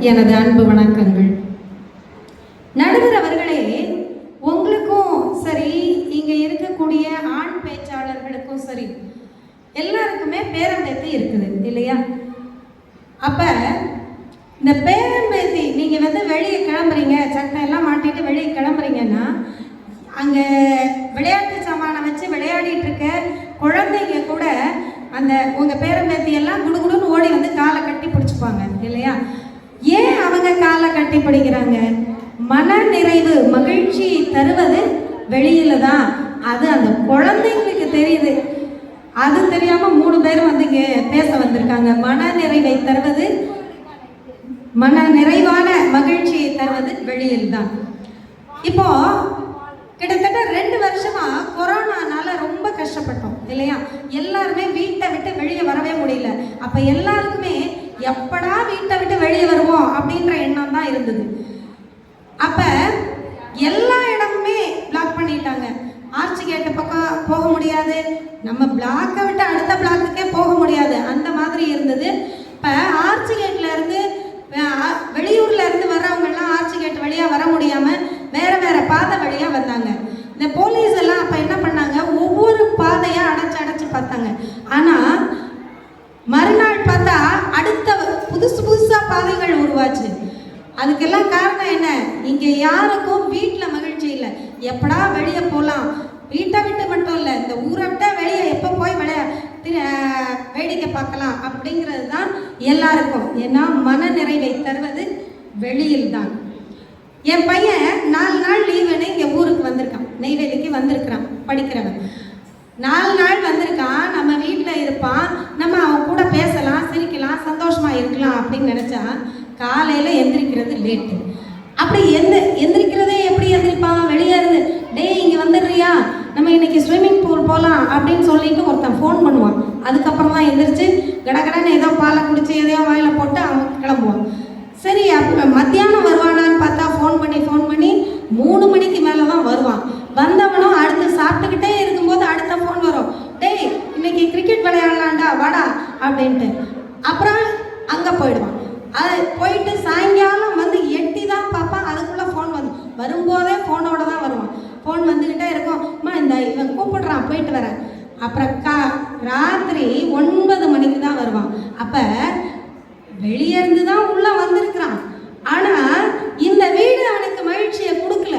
எனது அன்பு வணக்கங்கள். நடுவர் அவர்களே, உங்களுக்கும் சரி, இங்க இருக்கக்கூடிய ஆண் பேச்சாளர்களுக்கும் சரி, எல்லாருக்குமே பேரம்பேத்தி இருக்குது இல்லையா? அப்ப இந்த பேரம்பேத்தி நீங்க வெளியே கிளம்புறீங்க, சட்டை எல்லாம் மாட்டிட்டு வெளியே கிளம்புறீங்கன்னா, அங்க விளையாட்டு சாமானை வச்சு விளையாடிட்டு இருக்க குழந்தைங்க கூட அந்த உங்க பேரம்பேத்தி எல்லாம் குடுகுடுன்னு ஓடி காலை கட்டி பிடிச்சுப்பாங்க இல்லையா? ஏன் அவங்க காலை கட்டி பிடிக்கிறாங்க? மன நிறைவு, மகிழ்ச்சி தருவது வெளியில தான். அது அந்த குழந்தைங்களுக்கு தெரியுது. அது தெரியாம 3 பேரும் இங்க பேச வந்திருக்காங்க. மன நிறைவை தருவது, மன நிறைவான மகிழ்ச்சியை தருவது வெளியில் தான். இப்போ கிட்டத்தட்ட 2 வருஷமா கொரோனானால ரொம்ப கஷ்டப்பட்டோம் இல்லையா? எல்லாருமே வீட்டை விட்டு வெளியே வரவே முடியல. அப்ப எல்லாருக்குமே எப்படா வீட்டை விட்டு வெளியே வருவோம் அப்படின்ற எண்ணம் தான் இருந்தது. அப்ப எல்லா இடமுமே பிளாக் பண்ணிட்டாங்க. ஆர்ச்சி கேட்டு பக்கம் போக முடியாது, நம்ம பிளாக்கை விட்டு அடுத்த பிளாக்குக்கே போக முடியாது, அந்த மாதிரி இருந்தது. இப்ப ஆர்ச்சி கேட்ல இருந்து வெளியூர்ல இருந்து வர்றவங்க எல்லாம் ஆர்ச்சி கேட் வழியா வர முடியாம வேற வேற பாதை வழியா வந்தாங்க. இந்த போலீஸ் எல்லாம் அப்ப என்ன பண்ணாங்க, ஒவ்வொரு பாதையா அடைச்சு பார்த்தாங்க. ஆனா மறுநாள் பார்த்தா அடுத்த புதுசா பாதைகள் உருவாச்சு. அதுக்கெல்லாம் காரணம் என்ன? இங்க யாருக்கும் வீட்டுல மகிழ்ச்சி இல்லை. எப்படா வெளியே போகலாம், வீட்டை விட்டு மட்டும் இல்லை, இந்த ஊரை விட்டா வெளியே எப்போ போய் வேடிக்கை பார்க்கலாம் அப்படிங்கிறது தான் எல்லாருக்கும். ஏன்னா மன நிறைவை தருவது வெளியில் தான். என் பையன் 4 நாள் லீவுன்னு இங்கே ஊருக்கு வந்திருக்கான், நெய்வேலிக்கு வந்திருக்கிறான், படிக்கிறவன். 4 நாள் வந்திருக்கான், நம்ம வீட்டில் இருப்பான், நம்ம அவன் கூட பேசலாம், சிரிக்கலாம், சந்தோஷமா இருக்கலாம் அப்படின்னு நினைச்சா காலையில் எந்திரிக்கிறது லேட்டு. அப்படி எந்திரிக்கிறதே எப்படி எந்திரிப்பான்? வெளியே இருந்து டேய் இங்கே வந்துடுறியா, நம்ம இன்னைக்கு ஸ்விம்மிங் பூல் போகலாம் அப்படின்னு சொல்லிட்டு ஒருத்தன் ஃபோன் பண்ணுவான். அதுக்கப்புறம் தான் எந்திரிச்சு கடகடன்னு ஏதோ பாலை குடிச்சு எதையோ வாயில போட்டு அவன் கிளம்புவான். சரி, மத்தியானம் வருவானான்னு பார்த்தா ஃபோன் பண்ணி 3 மணிக்கு மேலே தான் வருவான். வந்தவனும் அடுத்து சாப்பிட்டுக்கிட்டே இருக்கும்போது அடுத்த ஃபோன் வரும், டேய் இன்னைக்கு கிரிக்கெட் விளையாடலாண்டா வாடா அப்படின்ட்டு. அப்புறம் அங்கே போயிடுவான். அது போயிட்டு சாயங்காலம் எட்டி தான் பார்ப்பான். அதுக்குள்ளே ஃபோன் வரும்போதே ஃபோனோட தான் வருவான். ஃபோன் வந்துக்கிட்டே இருக்கும், அம்மா இந்த இவன் கூப்பிடுறான் போயிட்டு வரேன். அப்புறம் ராத்திரி 9 மணிக்கு தான் வருவான். அப்போ வெளியே இருந்து தான் உள்ள வந்திருக்கிறான். ஆனால் இந்த வீடு அவனுக்கு மகிழ்ச்சியை கொடுக்கல.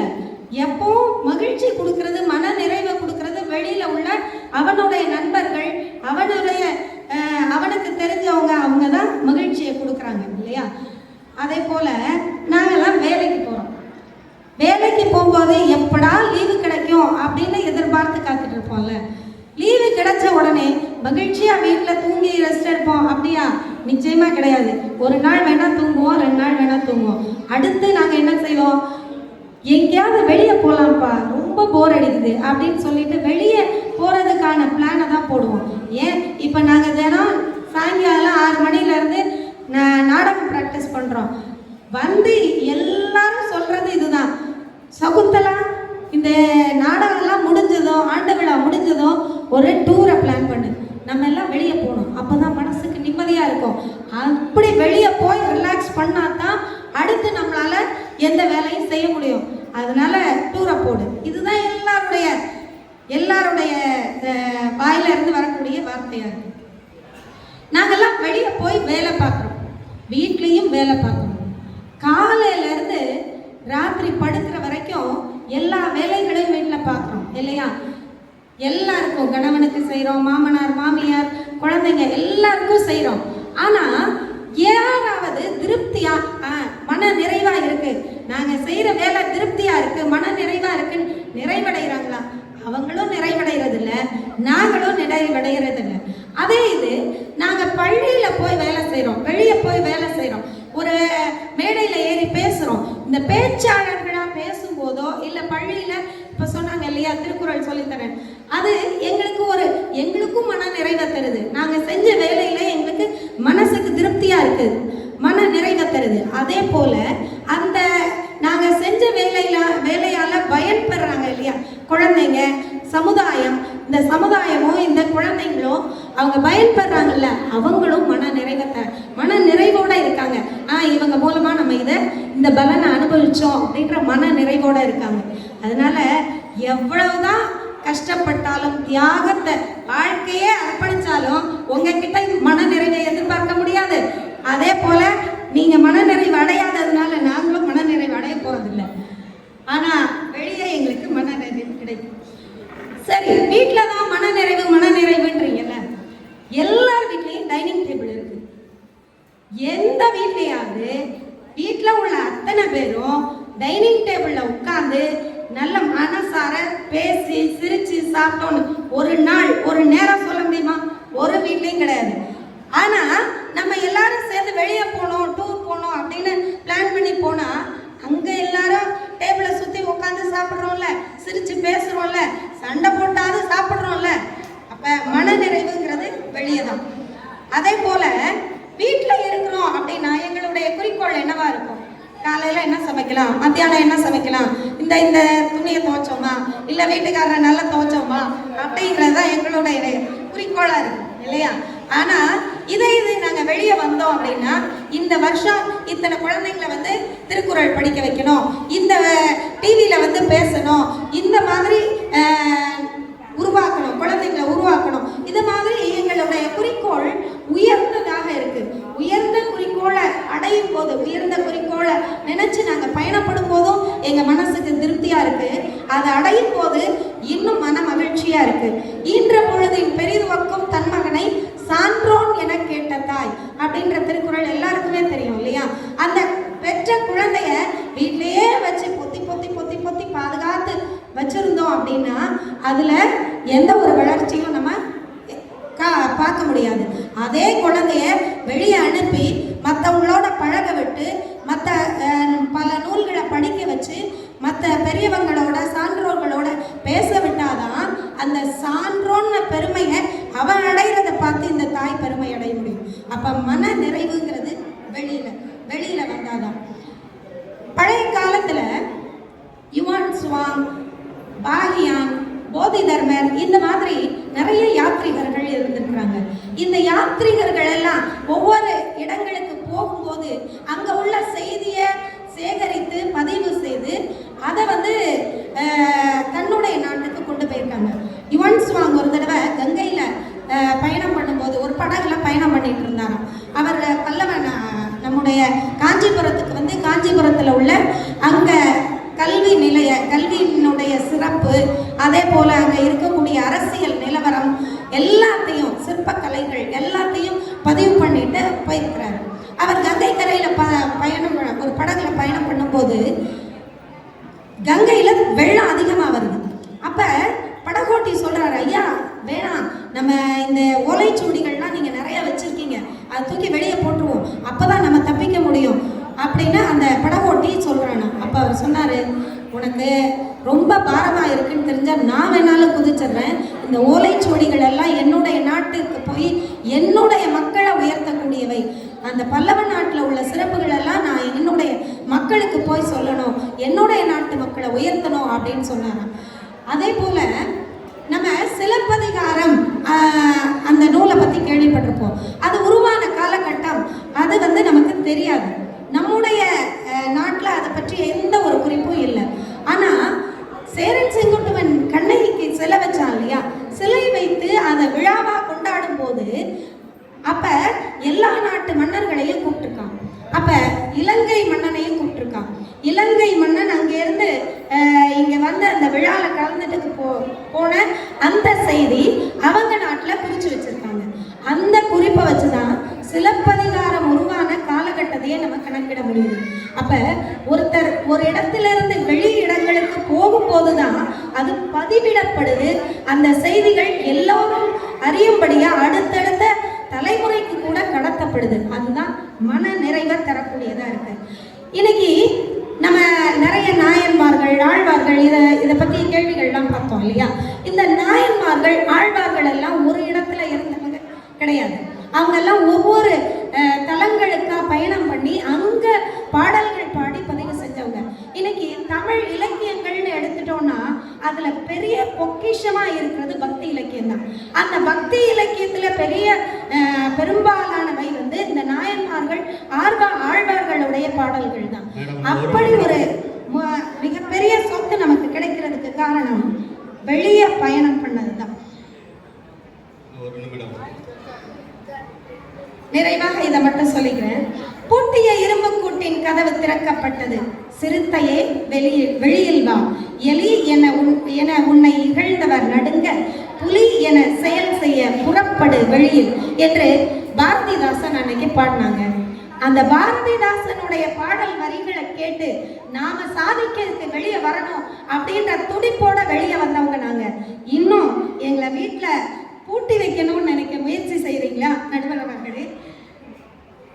எப்பவும் மகிழ்ச்சி கொடுக்கறது, மன நிறைவை கொடுக்கறது வெளியில உள்ள அவனுடைய நண்பர்கள், அவனுக்கு தெரிஞ்சவங்க, அவங்க தான் மகிழ்ச்சியை கொடுக்குறாங்க இல்லையா? அதே போல நாங்கெல்லாம் வேலைக்கு போகிறோம். வேலைக்கு போகும்போது எப்படா லீவு கிடைக்கும் அப்படின்னு எதிர்பார்த்து காத்துட்டு இருப்போம்ல. லீவு கிடைச்ச உடனே மகிழ்ச்சியா வீட்டில் தூங்கி ரெஸ்ட் எடுப்போம் அப்படியா? நிச்சயமா கிடையாது. 1 நாள் வேணா தூங்குவோம், 2 நாள் வேணா தூங்குவோம். அடுத்து நாங்கள் என்ன செய்வோம், எங்கேயாவது வெளியே போகலாம்ப்பா, ரொம்ப போர் அடிக்குது அப்படின்னு சொல்லிட்டு வெளியே போகிறதுக்கான பிளானை தான் போடுவோம். ஏன் இப்போ நாங்கள் தினம் சாயங்காலம் 6 மணிலேருந்து நாடகம் ப்ராக்டிஸ் பண்ணுறோம். எல்லாரும் சொல்கிறது இதுதான், சகுந்தலா இந்த நாடகம்லாம் முடிஞ்சதும், ஆண்டு விழா முடிஞ்சதும் ஒரு டூரை பிளான் பண்ணு, நம்ம எல்லாம் வெளியே போகணும், அப்போ தான் மனசுக்கு நிம்மதியாக இருக்கும். அப்படி வெளியே போய் ரிலாக்ஸ் பண்ணால் தான் அடுத்து நம்மளால் எந்த வேலையும் செய்ய முடியும். அதனால டூரை போடு. இதுதான் எல்லாருடைய வாயில இருந்து வரக்கூடிய வார்த்தையாக இருக்கு. நாங்கெல்லாம் வெளியே போய் வேலை பார்க்குறோம், வீட்லேயும் வேலை பார்க்குறோம். காலையிலேருந்து ராத்திரி படுக்கிற வரைக்கும் எல்லா வேலைகளையும் வீட்டில் பார்க்குறோம் இல்லையா? எல்லாருக்கும், கணவனுக்கு செய்கிறோம், மாமனார் மாமியார் குழந்தைங்க எல்லாருக்கும் செய்கிறோம். ஆனால் யாராவது திருப்தியா, மன நிறைவா இருக்கு, நாங்கள் செய்கிற வேலை திருப்தியா இருக்கு, மன நிறைவா இருக்குன்னு நிறைவடைகிறாங்களா? அவங்களும் நிறைவடைகிறது இல்லை, நாங்களும் நிறைவடைகிறது இல்லை. அதே இது நாங்கள் பள்ளியில் போய் வேலை செய்கிறோம், வெளியே போய் வேலை செய்கிறோம், ஒரு மேடையில் ஏறி பேசுகிறோம். இந்த பேச்சாளர்களாக பேசும்போதோ இல்லை பள்ளியில் இப்போ சொன்னாங்க இல்லையா, திருக்குறள் சொல்லித்தரேன், அது எங்களுக்கும் மன நிறைவை தருது. நாங்கள் செஞ்ச வேலையில எங்களுக்கு மனசுக்கு திருப்தியாக இருக்குது, மன நிறைவை தருது. அதே போல் அந்த நாங்கள் செஞ்ச வேலையால் பயன்பெறாங்க இல்லையா குழந்தைங்க, சமுதாயம். இந்த சமுதாயமும் இந்த குழந்தைங்களும் அவங்க பயன்பெறாங்கல்ல, அவங்களும் மன நிறைவோட இருக்காங்க. இவங்க மூலமா இந்த பலனை அனுபவிச்சோம் அப்படின்ற மன நிறைவோட இருக்காங்க. அதனால எவ்வளவுதான் கஷ்டப்பட்டாலும் தியாகத்தை வாழ்க்கையே அர்ப்பணிச்சாலும் உங்ககிட்ட மன நிறைவை எதிர்பார்க்க முடியாது. அதே போல நீங்க மன நிறைவு அடையாததுனால நாங்களும் மன நிறைவு அடைய போறதில்லை. ஆனா வெளியே எங்களுக்கு மன நிறைவு கிடைக்கும். சரி, வீட்டுல தான் மன நிறைவுன்றீங்கல்ல, எல்லார் வீட்லயும் டைனிங் டேபிள் இருக்கு. எந்த வீட்லயாவது வீட்டுல உள்ள அத்தனை பேரும் டைனிங் டேபிள்ல உட்கார்ந்து நல்ல மனசார பேசி சிரிச்சு சாப்பிட்டோன்னு ஒரு நேரம் சொல்ல முடியுமா? ஒரு வீட்லயும் கிடையாது. ஆனா நம்ம எல்லாரும் சேர்ந்து வெளியே போனோம், டூர் போனோம் அப்படின்னு பிளான் பண்ணி போனா அங்க எல்லாரும் டேபிளை சுத்தி உட்காந்து சாப்பிட்றோம்ல, சிரிச்சு பேசுறோம்ல, சண்டை போட்டாவது சாப்பிட்றோம்ல. அப்ப மன நிறைவுங்கிறது வெளியே தான். அதே போல வீட்டுல இருக்கிறோம் அப்படின்னா எங்களுடைய குறிக்கோள் என்னவா இருக்கும்? காலையில என்ன சமைக்கலாம், மத்தியானம் என்ன சமைக்கலாம், இந்த துணியை துவைச்சோமா, இல்ல வீட்டுக்காரரை நல்லா துவைச்சோமா அப்படிங்கிறதுதான் எங்களுடைய குறிக்கோளா இருக்கு இல்லையா? ஆனா இது நாங்க வெளியே வந்தோம் அப்படின்னா இந்த வருஷம் இத்தனை குழந்தைங்களை திருக்குறள் படிக்க வைக்கணும், இந்த டிவியில பேசணும், இந்த மாதிரி உருவாக்கணும், குழந்தைங்களை உருவாக்கணும். இது மாதிரி எங்களுடைய குறிக்கோள் உயர்ந்ததாக இருக்கு. உயர்ந்த குறிக்கோளை அடையும் போது, உயர்ந்த குறிக்கோளை நினைச்சு நாங்க பயணப்படும் போதும் எங்க மனசுக்கு திருப்தியா இருக்கு. அதை அடையும் போது இன்னும் மன மகிழ்ச்சியா இருக்கு. ஈன்ற பொழுதின் பெரிதுவக்கும் தன் மகனை சான்றோன் என கேட்ட தாய் அப்படின்ற திருக்குறள் எல்லாருக்குமே தெரியும் இல்லையா? அந்த பெற்ற குழந்தைய வீட்டிலேயே வச்சு பொத்தி பொத்தி பொத்தி பொத்தி பாதுகாத்து வச்சிருந்தோம் அப்படின்னா அதுல எந்த ஒரு வளர்ச்சியும் நம்ம பார்க்க முடியாது. அதே குழந்தைய வெளியே அனுப்பி மற்றவங்களோட பழக விட்டு மற்ற பல நூல்களை படிக்க வச்சு மற்ற பெரியவங்களோட சான்றோர்களோட பேச விட்டாதான் அந்த சான்றோன்னு பெருமையை அவன் அடைகிறத பார்த்து இந்த தாய் பெருமை அடைய முடியும். அப்ப மன நிறைவுங்கிறது வெளியில வந்தாதான். பழைய காலத்துல யுவான் சுவாங், பாகியான், போதி தர்மர் இந்த மாதிரி நிறைய யாத்ரீகர்கள் இருந்திருக்கிறாங்க. இந்த யாத்ரீகர்கள் எல்லாம் ஒவ்வொரு இடங்களுக்கு போகும்போது அங்க உள்ள செய்தியை சேகரித்து பதிவு செய்து அதை தன்னுடைய நாட்டுக்கு கொண்டு போயிருக்காங்க. யுவான் சுவாங் ஒரு தடவை கங்கையில பயணம் பண்ணும்போது ஒரு படகுல பயணம் பண்ணிட்டு இருந்தாராம். அவர் பல்லவன் நம்முடைய காஞ்சிபுரத்துக்கு காஞ்சிபுரத்துல உள்ள அங்க கல்வியினுடைய சிறப்பு, அதே போல அங்க இருக்கக்கூடிய அரசியல் நிலவரம் எல்லாத்தையும், சிற்பக்கலைகள் எல்லாத்தையும் பதிவு பண்ணிட்டு போயிருக்கிறாரு. அவர் கங்கை கரையில ஒரு படகுல பயணம் பண்ணும்போது கங்கையில வெள்ளம் அதிகமா வருது. அப்ப படகோட்டி சொல்றாரு, ஐயா வேணாம், நம்ம இந்த ஓலைச்சுவடிகள்லாம் நீங்க நிறைய வச்சிருக்கீங்க, அதை தூக்கி வெளியே போட்டுருவோம், அப்பதான் நம்ம தப்பிக்க முடியும் அப்படின்னு அந்த படகோட்டி சொல்றானா. அப்ப அவர் சொன்னாரு, உனக்கு ரொம்ப பாரமா இருக்குன்னு தெரிஞ்சா நான் வேணாலும் குதிச்சிடுறேன். இந்த ஓலைச்சுவடிகள் எல்லாம் என்னுடைய நாட்டுக்கு போய் என்னுடைய மக்களை உயர்த்தக்கூடியவை. அந்த பல்லவ நாட்டில் உள்ள சிறப்புகள் எல்லாம் நான் என்னுடைய மக்களுக்கு போய் சொல்லணும், என்னுடைய நாட்டு மக்களை உயர்த்தணும் அப்படின்னு சொன்னாராம். அதே போல நம்ம சிலப்பதிகாரம் அந்த நூலை பத்தி கேள்விப்பட்டிருப்போம். அது உருவான காலகட்டம் அது நமக்கு தெரியாது. நம்முடைய நாட்டில் அதை பற்றி எந்த ஒரு குறிப்பும் இல்லை. ஆனா சேரன் செங்குட்டுவன் கண்ணகிக்கு சிலை வச்சான் இல்லையா? சிலை வைத்து அதை விழாவா கொண்டாடும் போது அப்ப எல்லா நாட்டு மன்னர்களையும் கூப்பிட்டுருக்கான். அப்ப இலங்கை மன்னனையும் கூப்பிட்டுருக்கான். இலங்கை மன்னன் அங்கிருந்து இங்க அந்த விழால கலந்துட்டு போன அந்த செய்தி அவங்க நாட்டுல குறிச்சு வச்சிருக்காங்க. அந்த குறிப்பை வச்சுதான் சிலப்பதிகாரம் உருவான காலகட்டத்தையே நம்ம கணக்கிட முடியுது. அப்ப ஒருத்தர் ஒரு இடத்துல இருந்து வெளி இடங்களுக்கு போகும்போதுதான் அது பதிவிடப்படுது. அந்த செய்திகள் எல்லோரும் அறியும்படியா அடுத்தடுத்த தலைமுறைக்கு கூட கடத்தப்படுது. அதுதான் மன நிறைவை தரக்கூடியதா இருக்கு. இன்னைக்கு நம்ம நிறைய நாயன்மார்கள், ஆழ்வார்கள் இதை பத்தி கேள்விகள்லாம் பார்த்தோம் இல்லையா? இந்த நாயன்மார்கள், ஆழ்வார்கள் எல்லாம் ஒரு இடத்துல இருந்தவங்க கிடையாது. அவங்க எல்லாம் ஒவ்வொரு தலங்களுக்கா பயணம் பண்ணி அங்க பாடல்கள் பாடி பதிவு செஞ்சவங்க. இன்னைக்கு தமிழ் இலக்கியங்கள்னு எடுத்துட்டோம்னா அதுல பெரிய பொக்கிஷமா இருக்கிறது பக்தி இலக்கியம் தான். அந்த பக்தி இலக்கியத்துல பெரும்பாலானவை இந்த நாயன்மார்கள், ஆழ்வார்களுடைய பாடல்கள் தான். அப்படி ஒரு மிகப்பெரிய சொத்து நமக்கு கிடைக்கிறதுக்கு காரணம் வெளியே பயணம் பண்ணதுதான். நிறைவாக இதை மட்டும் சொல்லிக்கிறேன். பூட்டிய இரும்பு கூட்டின் கதவு திறக்கப்பட்டது. சிறுத்தையே வெளியில் வா, எலி என உன்னை இகழ்ந்தவர் நடுங்க, புலி என செயல் செய்ய புறப்படு வெளியில் என்று பாரதிதாசன் அன்னைக்கு பாடினாங்க. அந்த பாரதிதாசனுடைய பாடல் வரிகளை கேட்டு நாம சாதிக்கிறதுக்கு வெளியே வரணும் அப்படின்ற துடிப்போட வெளியே வந்தவங்க நாங்க. இன்னும் எங்களை வீட்டில் பூட்டி வைக்கணும்னு நினைக்க முயற்சி செய்றீங்களா நடுவர் அவர்களே?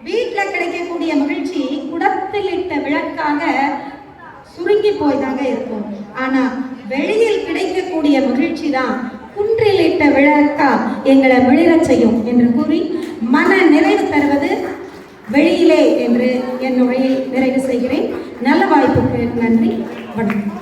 வீட்டில் கிடைக்கக்கூடிய மகிழ்ச்சி குடத்தில் இட்ட விளக்காக சுருங்கி போய் தாங்க இருக்கும். ஆனா வெளியில் கிடைக்கக்கூடிய மகிழ்ச்சி தான் குன்றில் இட்ட விளக்கா எங்களை மிளிரச் செய்யும் என்று கூறி மன நிறைவு தருவது வெளியிலே என்று என் உரையை நிறைவு செய்கிறேன். நல்ல வாய்ப்புக்கு நன்றி. வணக்கம்.